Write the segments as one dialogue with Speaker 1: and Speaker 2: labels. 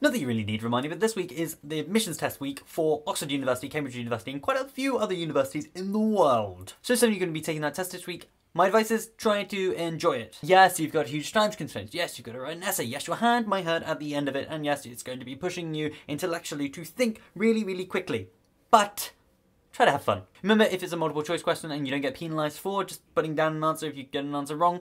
Speaker 1: Not that you really need reminding, but this week is the admissions test week for Oxford University, Cambridge University, and quite a few other universities in the world. So some of you are going to be taking that test this week. My advice is try to enjoy it. Yes, you've got huge time constraints. Yes, you've got to write an essay. Yes, your hand might hurt at the end of it. And yes, it's going to be pushing you intellectually to think really, really quickly. But try to have fun. Remember, if it's a multiple choice question and you don't get penalised for just putting down an answer if you get an answer wrong,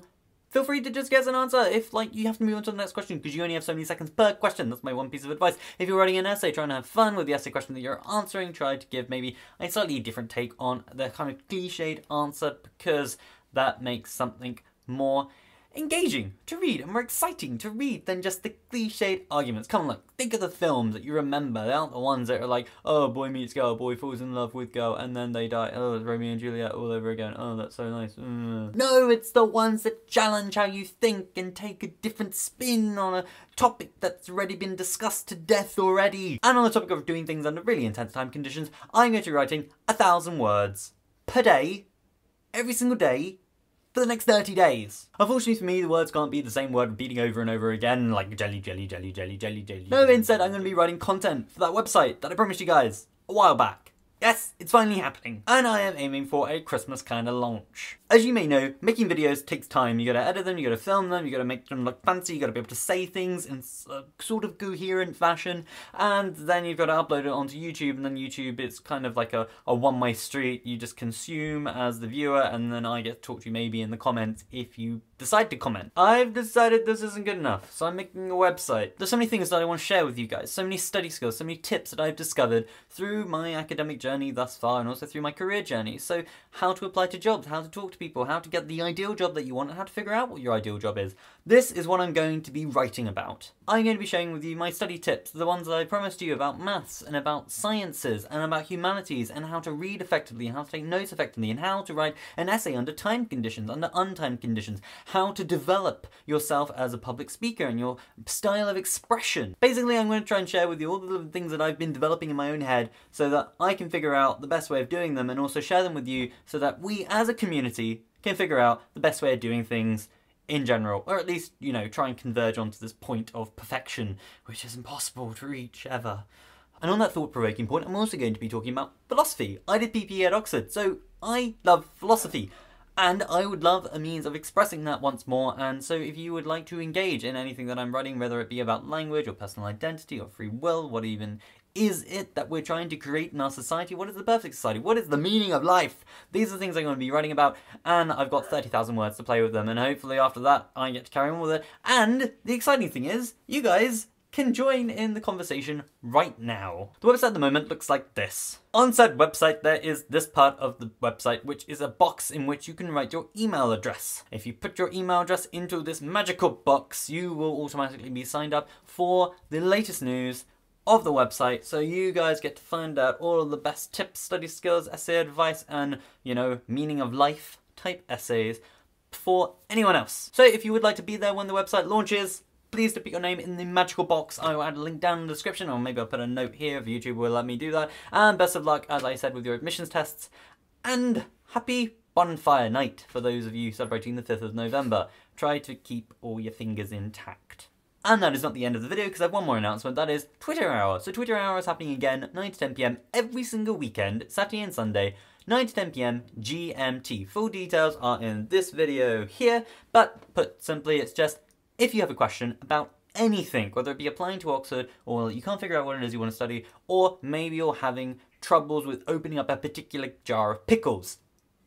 Speaker 1: feel free to just guess an answer if, like, you have to move on to the next question because you only have so many seconds per question. That's my one piece of advice. If you're writing an essay, try and have fun with the essay question that you're answering. Try to give maybe a slightly different take on the kind of cliched answer because that makes something more engaging to read and more exciting to read than just the cliched arguments. Come on, look, think of the films that you remember. They aren't the ones that are like, oh, boy meets girl, boy falls in love with girl, and then they die. Oh, it's Romeo and Juliet all over again. Oh, that's so nice. No, it's the ones that challenge how you think and take a different spin on a topic that's already been discussed to death already. And on the topic of doing things under really intense time conditions, I'm going to be writing 1,000 words per day, every single day, for the next 30 days. Unfortunately for me, the words can't be the same word repeating over and over again, like jelly, jelly, jelly, jelly, jelly, jelly. No, instead I'm going to be writing content for that website that I promised you guys a while back. Yes, it's finally happening. And I am aiming for a Christmas kind of launch. As you may know, making videos takes time. You gotta edit them, you gotta film them, you gotta make them look fancy, you gotta be able to say things in a sort of coherent fashion, and then you've gotta upload it onto YouTube, and then YouTube, it's kind of like a one-way street. You just consume as the viewer, and then I get to talk to you maybe in the comments if you decide to comment. I've decided this isn't good enough, so I'm making a website. There's so many things that I want to share with you guys, so many study skills, so many tips that I've discovered through my academic journey thus far and also through my career journey. So how to apply to jobs, how to talk to people, how to get the ideal job that you want, and how to figure out what your ideal job is. This is what I'm going to be writing about. I'm going to be sharing with you my study tips, the ones that I promised you about maths and about sciences and about humanities and how to read effectively and how to take notes effectively and how to write an essay under timed conditions, under untimed conditions, how to develop yourself as a public speaker and your style of expression. Basically, I'm going to try and share with you all the things that I've been developing in my own head so that I can figure out the best way of doing them and also share them with you so that we as a community can figure out the best way of doing things in general, or at least, you know, try and converge onto this point of perfection, which is impossible to reach ever. And on that thought-provoking point, I'm also going to be talking about philosophy. I did PPE at Oxford, so I love philosophy. And I would love a means of expressing that once more, and so if you would like to engage in anything that I'm writing, whether it be about language or personal identity or free will, what even is it that we're trying to create in our society? What is the perfect society? What is the meaning of life? These are the things I'm going to be writing about, and I've got 30,000 words to play with them, and hopefully after that I get to carry on with it. And the exciting thing is, you guys can join in the conversation right now. The website at the moment looks like this. On said website, there is this part of the website, which is a box in which you can write your email address. If you put your email address into this magical box, you will automatically be signed up for the latest news of the website, so you guys get to find out all of the best tips, study skills, essay advice, and, you know, meaning of life type essays for anyone else. So if you would like to be there when the website launches, please do put your name in the magical box. I will add a link down in the description, or maybe I'll put a note here if YouTube will let me do that. And best of luck, as I said, with your admissions tests. And happy bonfire night for those of you celebrating the 5th of November. Try to keep all your fingers intact. And that is not the end of the video, because I have one more announcement, that is Twitter Hour. So Twitter Hour is happening again 9 to 10 PM every single weekend, Saturday and Sunday, 9 to 10 PM GMT. Full details are in this video here, but put simply, it's just if you have a question about anything, whether it be applying to Oxford, or you can't figure out what it is you want to study, or maybe you're having troubles with opening up a particular jar of pickles,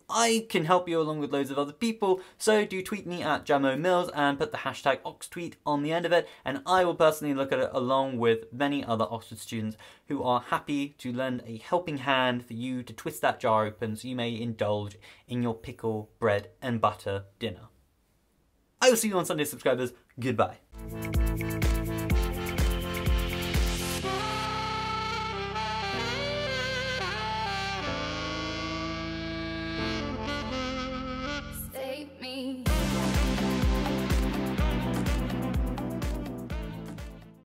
Speaker 1: I can help you along with loads of other people, so do tweet me at JamoMills and put the hashtag OxTweet on the end of it, and I will personally look at it along with many other Oxford students who are happy to lend a helping hand for you to twist that jar open so you may indulge in your pickle, bread and butter dinner. I will see you on Sunday, subscribers. Goodbye.